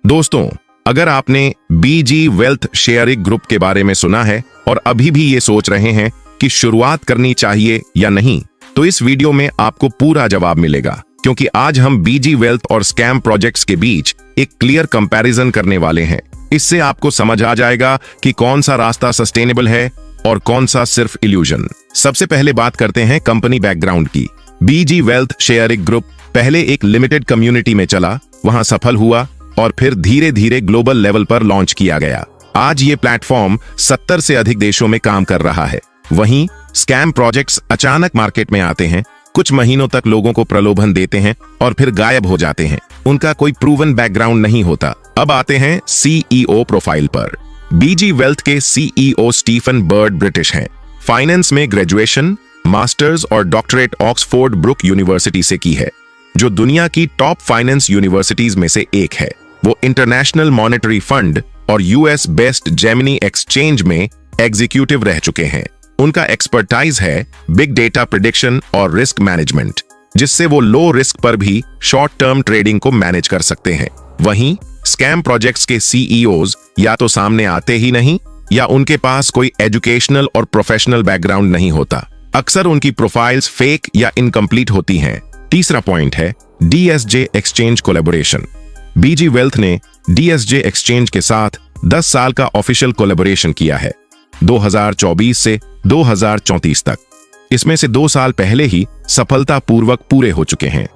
दोस्तों, अगर आपने बीजी वेल्थ शेयरिंग ग्रुप के बारे में सुना है और अभी भी ये सोच रहे हैं कि शुरुआत करनी चाहिए या नहीं, तो इस वीडियो में आपको पूरा जवाब मिलेगा, क्योंकि आज हम बीजी वेल्थ और स्कैम प्रोजेक्ट्स के बीच एक क्लियर कंपैरिजन करने वाले हैं। इससे आपको समझ आ जाएगा कि कौन सा रास्ता सस्टेनेबल है और कौन सा सिर्फ इल्यूजन। सबसे पहले बात करते हैं कंपनी बैकग्राउंड की। बीजी वेल्थ शेयरिंग ग्रुप पहले एक लिमिटेड कम्युनिटी में चला, वहां सफल हुआ और फिर धीरे धीरे ग्लोबल लेवल पर लॉन्च किया गया। आज ये प्लेटफॉर्म 70 से अधिक देशों में काम कर रहा है। वहीं स्कैम प्रोजेक्ट्स अचानक मार्केट में आते हैं, कुछ महीनों तक लोगों को प्रलोभन देते हैं और फिर गायब हो जाते हैं। उनका कोई प्रूवन बैकग्राउंड नहीं होता। अब आते हैं सीईओ प्रोफाइल पर। बीजी वेल्थ के सीईओ स्टीफन बर्ड ब्रिटिश हैं। फाइनेंस में ग्रेजुएशन, मास्टर्स और डॉक्टरेट ऑक्सफोर्ड ब्रुक यूनिवर्सिटी से की है, जो दुनिया की टॉप फाइनेंस यूनिवर्सिटीज में से एक है। वो इंटरनेशनल मॉनेटरी फंड और यूएस बेस्ड जेमिनी एक्सचेंज में एग्जीक्यूटिव रह चुके हैं। उनका एक्सपर्टाइज है बिग डेटा प्रेडिक्शन और रिस्क मैनेजमेंट, जिससे वो लो रिस्क पर भी शॉर्ट टर्म ट्रेडिंग को मैनेज कर सकते हैं। वहीं स्कैम प्रोजेक्ट्स के सीईओज या तो सामने आते ही नहीं, या उनके पास कोई एजुकेशनल और प्रोफेशनल बैकग्राउंड नहीं होता। अक्सर उनकी प्रोफाइल्स फेक या इनकम्प्लीट होती हैं। तीसरा पॉइंट है डीएसजे एक्सचेंज कोलैबोरेशन। बीजी वेल्थ ने डीएसजे एक्सचेंज के साथ 10 साल का ऑफिशियल कोलैबोरेशन किया है, 2024 से 2034 तक। इसमें से 2 साल पहले ही सफलतापूर्वक पूरे हो चुके हैं।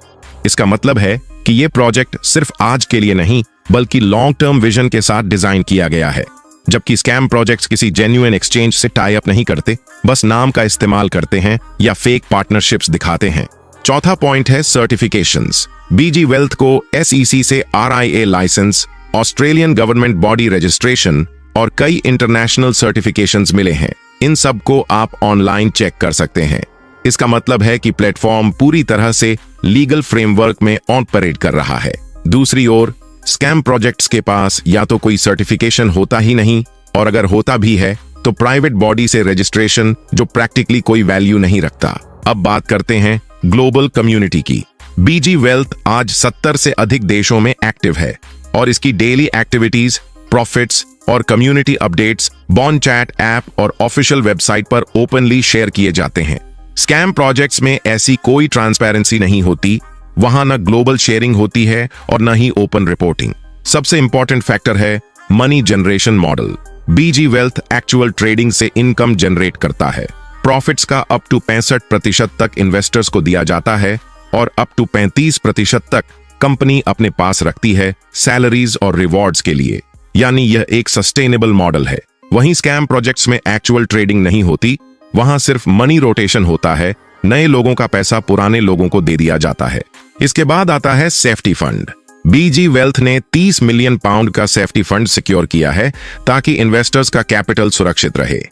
इसका मतलब है कि यह प्रोजेक्ट सिर्फ आज के लिए नहीं, बल्कि लॉन्ग टर्म विजन के साथ डिजाइन किया गया है। जबकि स्कैम प्रोजेक्ट्स किसी जेन्युइन एक्सचेंज से टाई अप नहीं करते, बस नाम का इस्तेमाल करते हैं या फेक पार्टनरशिप्स दिखाते हैं। चौथा पॉइंट है सर्टिफिकेशंस। बीजी वेल्थ को एसईसी से RIA license, Australian government body registration और कई इंटरनेशनल सर्टिफिकेशंस मिले हैं। इन सब को आप ऑनलाइन चेक कर सकते हैं। इसका मतलब है कि प्लेटफॉर्म पूरी तरह से लीगल फ्रेमवर्क में ऑपरेट कर रहा है। दूसरी ओर स्कैम प्रोजेक्ट्स के पास या तो कोई सर्टिफिकेशन होता ही नहीं, और अगर होता भी है तो प्राइवेट बॉडी से रजिस्ट्रेशन, जो प्रैक्टिकली कोई वैल्यू नहीं रखता। अब बात करते हैं ग्लोबल कम्युनिटी की। बीजी वेल्थ आज 70 से अधिक देशों में एक्टिव है और इसकी डेली एक्टिविटीज, प्रॉफिट्स और community updates bond chat app और ऑफिशियल वेबसाइट पर ओपनली शेयर किए जाते हैं। स्कैम प्रोजेक्ट्स में ऐसी कोई ट्रांसपेरेंसी नहीं होती। वहां न ग्लोबल शेयरिंग होती है और न ही ओपन रिपोर्टिंग। सबसे इंपॉर्टेंट फैक्टर है मनी जनरेशन मॉडल। बीजी वेल्थ एक्चुअल ट्रेडिंग से इनकम जनरेट करता है। प्रॉफिट्स का अप टू 65% तक इन्वेस्टर्स को दिया जाता है और अप टू 35% तक कंपनी अपने पास रखती है सैलरीज और रिवॉर्ड्स के लिए। यानी यह एक सस्टेनेबल मॉडल है। वहीं स्कैम प्रोजेक्ट्स में एक्चुअल ट्रेडिंग नहीं होती। वहां सिर्फ मनी रोटेशन होता है। नए लोगों का पैसा पुराने लोगों को दे दिया जाता है। इसके बाद आता है सेफ्टी फंड। बीजी वेल्थ ने 30 मिलियन पाउंड का सेफ्टी फंड सिक्योर किया है, ताकि इन्वेस्टर्स का कैपिटल सुरक्षित रहे।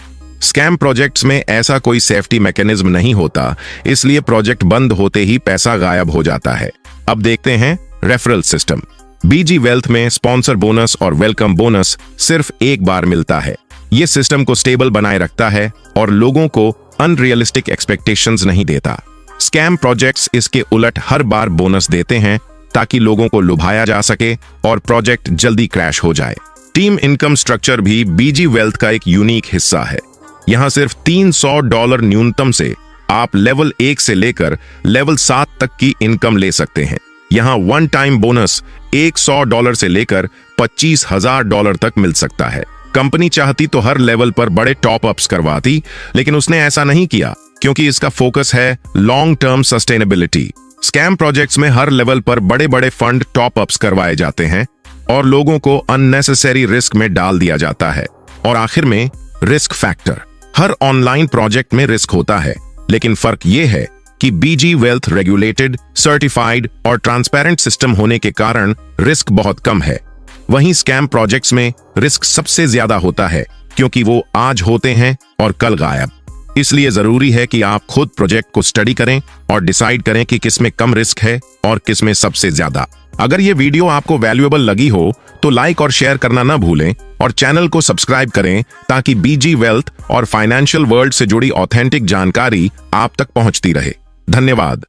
स्कैम प्रोजेक्ट्स में ऐसा कोई सेफ्टी मैकेनिज्म नहीं होता, इसलिए प्रोजेक्ट बंद होते ही पैसा गायब हो जाता है। अब देखते हैं रेफरल सिस्टम। बीजी वेल्थ में स्पॉन्सर बोनस और वेलकम बोनस सिर्फ एक बार मिलता है। यह सिस्टम को स्टेबल बनाए रखता है और लोगों को अनरियलिस्टिक एक्सपेक्टेशंस नहीं देता। स्कैम प्रोजेक्ट्स इसके उलट हर बार बोनस देते हैं, ताकि लोगों को लुभाया जा सके और प्रोजेक्ट जल्दी क्रैश हो जाए। टीम इनकम स्ट्रक्चर भी बीजी वेल्थ का एक यूनिक हिस्सा है। यहां सिर्फ $300 न्यूनतम से आप लेवल 1 से लेकर लेवल 7 तक की इनकम ले सकते हैं। यहां वन टाइम बोनस $100 से लेकर $25,000 तक मिल सकता है। कंपनी चाहती तो हर लेवल पर बड़े टॉप अप्स करवाती, लेकिन उसने ऐसा नहीं किया, क्योंकि इसका फोकस है long term sustainability. Scam projects में हर लेवल पर बड़े बड़े फंड टॉप अप्स करवाए जाते हैं और लोगों को अननेसेसरी रिस्क में डाल दिया जाता है। और आखिर में रिस्क फैक्टर। हर ऑनलाइन प्रोजेक्ट में रिस्क होता है, लेकिन फर्क यह है कि बीजी वेल्थ रेगुलेटेड, सर्टिफाइड और ट्रांसपेरेंट सिस्टम होने के कारण रिस्क बहुत कम है। वहीं स्कैम प्रोजेक्ट्स में रिस्क सबसे ज्यादा होता है, क्योंकि वो आज होते हैं और कल गायब। इसलिए जरूरी है कि आप खुद प्रोजेक्ट को स्टडी करें और डिसाइड करें कि किसमें कम रिस्क है और किसमें सबसे ज्यादा। अगर ये वीडियो आपको वैल्यूएबल लगी हो तो लाइक और शेयर करना न भूलें और चैनल को सब्सक्राइब करें, ताकि बीजी वेल्थ और फाइनेंशियल वर्ल्ड से जुड़ी ऑथेंटिक जानकारी आप तक पहुंचती रहे। धन्यवाद।